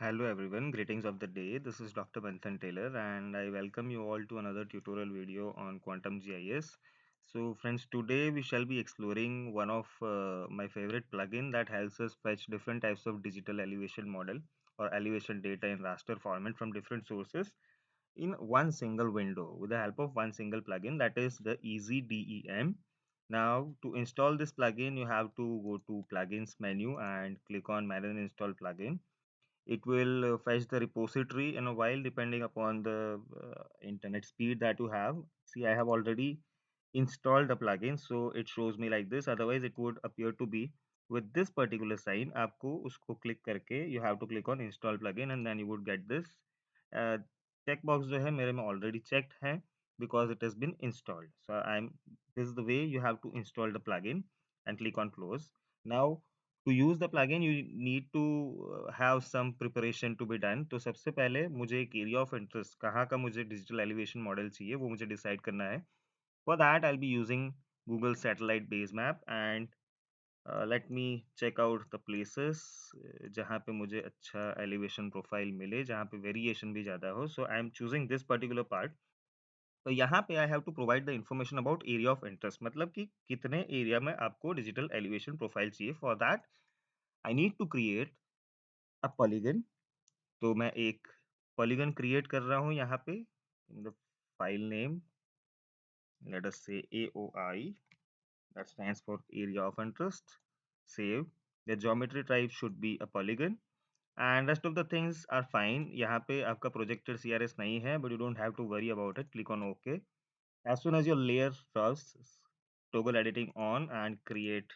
Hello everyone, greetings of the day. This is Dr. Manthan Taylor and I welcome you all to another tutorial video on Quantum GIS. So friends, today we shall be exploring one of my favorite plugin that helps us fetch different types of digital elevation model or elevation data in raster format from different sources in one single window with the help of one single plugin, that is the EasyDEM. Now to install this plugin, you have to go to plugins menu and click on manage and install plugin. It will fetch the repository in a while depending upon the internet speed that you have. See, I have already installed the plugin, so it shows me like this. Otherwise it would appear to be with this particular sign. आपको उसको click करके you have to click on install plugin and then you would get this checkbox जो है मेरे में already checked है because it has been installed. So this is the way you have to install the plugin and click on close. Now to use the plugin you need to have some preparation to be done. तो सबसे पहले मुझे एक area of interest कहाँ का मुझे digital elevation model चाहिए वो मुझे decide करना है. For that I'll be using Google satellite base map and let me check out the places जहाँ पे मुझे अच्छा elevation profile मिले, जहाँ पे variation भी ज़्यादा हो. So I am choosing this particular part. तो यहाँ पे I have to provide the information about area of interest, मतलब कि कितने एरिया में आपको डिजिटल एलिवेशन प्रोफाइल चाहिए. For that I need to create a polygon. तो मैं एक पॉलीगन क्रिएट कर रहा हूँ यहाँ पे. In the file name let us से AOI, that stands for area of interest. Save. The geometry type should be a polygon and rest of the things are fine. यहाँ पे आपका projected CRS नहीं है, but you don't have to worry about it. Click on OK. As soon as your layer draws, toggle editing on and create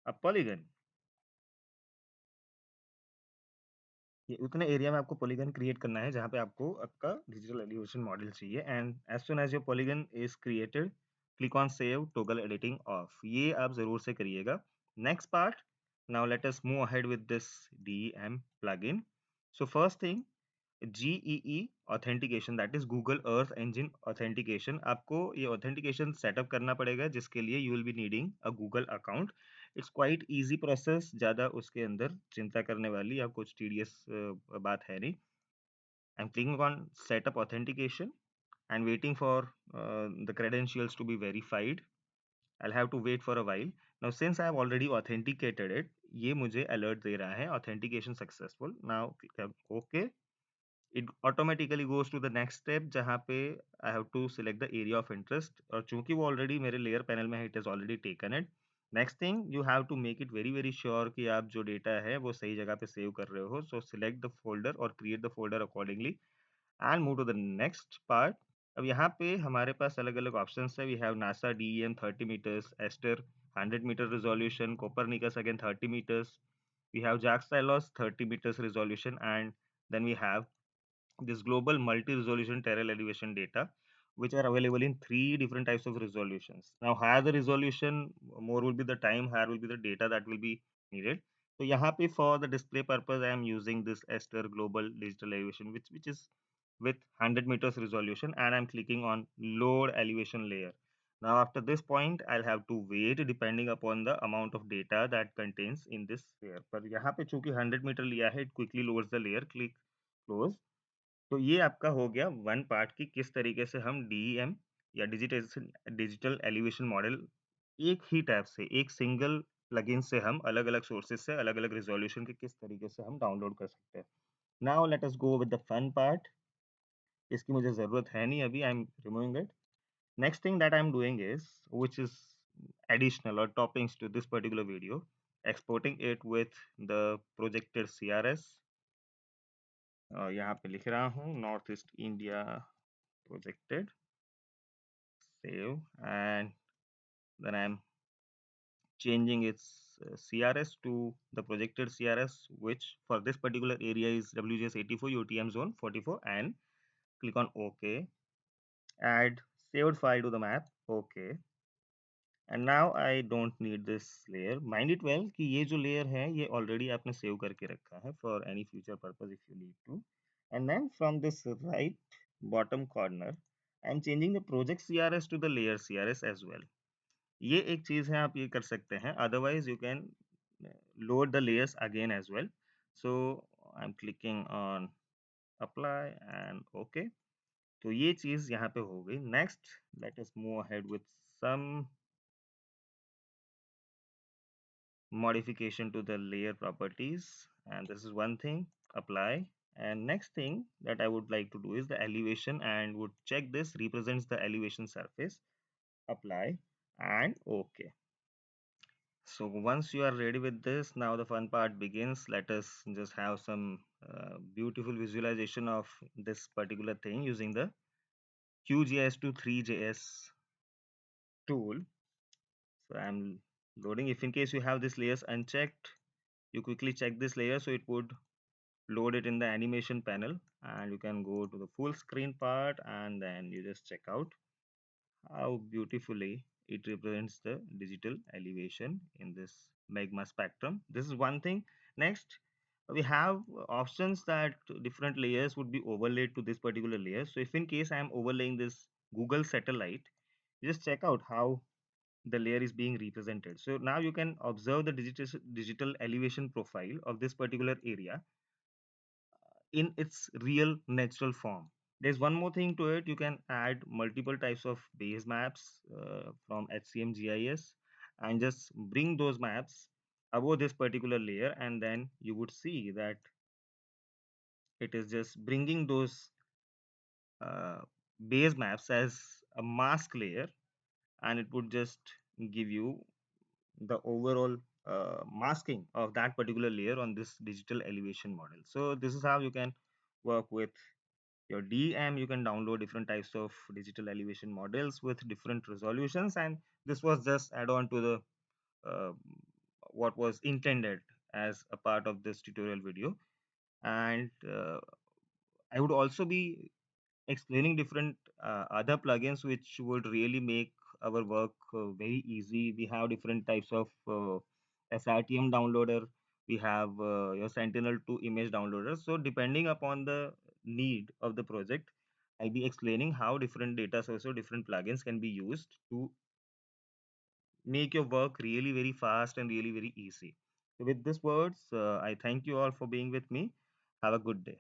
a polygon. ये उतने area में आपको polygon create करना है जहाँ पे आपको आपका डिजिटल एलिवेशन मॉडल चाहिए. And as soon as your polygon is created, click on save, toggle editing off. ये आप जरूर से करिएगा. Next part, now let us move ahead with this DEM plugin. So first thing, GEE authentication, that is Google Earth Engine authentication. आपको ये authentication setup करना पड़ेगा जिसके लिए you will be needing a Google account. It's quite easy process, ज़्यादा उसके अंदर चिंता करने वाली या कुछ टीडियस बात है नहीं. I am clicking on setup authentication and waiting for the credentials to be verified. I'll have to wait for a while. Now since I have already authenticated it, ये मुझे alert दे रहा है authentication successful. Now okay, it automatically goes to the next step जहाँ पे I have to select the area of interest. और चूंकि वो already मेरे layer panel में है, it has already taken it. Next thing, you have to make it very sure कि आप जो data है वो सही जगह पे save कर रहे हो. So select the folder और create the folder accordingly and move to the next part. अब यहाँ पे हमारे पास अलग अलग ऑप्शंस है. We have NASA DEM 30 meters, ASTER 100 meter resolution, Copernicus again 30 meters. We have JAXA 30 meters resolution, and then we have this global multi-resolution terrestrial elevation data, which are available in three different types of resolutions. Now, higher the resolution, more will be the time, higher will be the data that will be needed. So, यहाँ पे for the display purpose, I am using this Ester Global Digital Elevation, which is with 100 meters resolution, and I'm clicking on load elevation layer. Now, after this point, I'll have to wait depending upon the amount of data that contains in this layer. पर यहाँ पे चूंकि 100 meter लिया है, it quickly loads the layer. Click close. तो ये आपका हो गया वन पार्ट की किस तरीके से हम DEM या डिजिटल एलिवेशन मॉडल एक ही टैब से, एक सिंगल प्लगइन से हम अलग अलग सोर्सेज से अलग अलग रिजोल्यूशन के किस तरीके से हम डाउनलोड कर सकते हैं. Now let us go with the fun part. इसकी मुझे जरूरत है नहीं अभी, I am removing it. Next thing that I am doing is, which is additional और toppings to this particular video, exporting it with the projected CRS. यहाँ पे लिख रहा हूँ north east India projected, save, and then I'm changing its CRS to the projected CRS, which for this particular area is WGS 84 UTM zone 44, and click on OK. Add saved file to the map. OK. And now I don't need this layer. Mind it well कि ये जो layer है ये already आपने save करके रखा है for any future purpose if you need to. And then from this right bottom corner, I'm changing the project CRS to the layer CRS as well. ये एक चीज है, आप ये कर सकते हैं. Otherwise you can load the layers again as well. So I'm clicking on apply and okay. तो ये चीज यहाँ पे हो गई. Next, let us move ahead with some modification to the layer properties, and this is one thing. Apply. And next thing that I would like to do is the elevation, and would check this represents the elevation surface. Apply and okay. So once you are ready with this, now the fun part begins. Let us just have some beautiful visualization of this particular thing using the QGIS to 3JS tool. So I'm loading. If in case you have this layers unchecked, you quickly check this layer, so it would load it in the animation panel, and you can go to the full screen part, and then you just check out how beautifully it represents the digital elevation in this magma spectrum. This is one thing. Next, we have options that different layers would be overlaid to this particular layer. So if in case I am overlaying this Google satellite, you just check out how the layer is being represented. So now you can observe the digital elevation profile of this particular area in its real natural form. There's one more thing to it. You can add multiple types of base maps from HCM GIS and just bring those maps above this particular layer, and then you would see that it is just bringing those uh, base maps as a mask layer, and it would just give you the overall masking of that particular layer on this digital elevation model. So this is how you can work with your DEM. You can download different types of digital elevation models with different resolutions, and this was just add on to the uh, what was intended as a part of this tutorial video. And I would also be explaining different other plugins which would really make our work very easy. We have different types of SRTM downloader. We have your Sentinel-2 image downloader. So depending upon the need of the project, I'll be explaining how different data sources, different plugins can be used to make your work really very fast and really very easy. So with these words, I thank you all for being with me. Have a good day.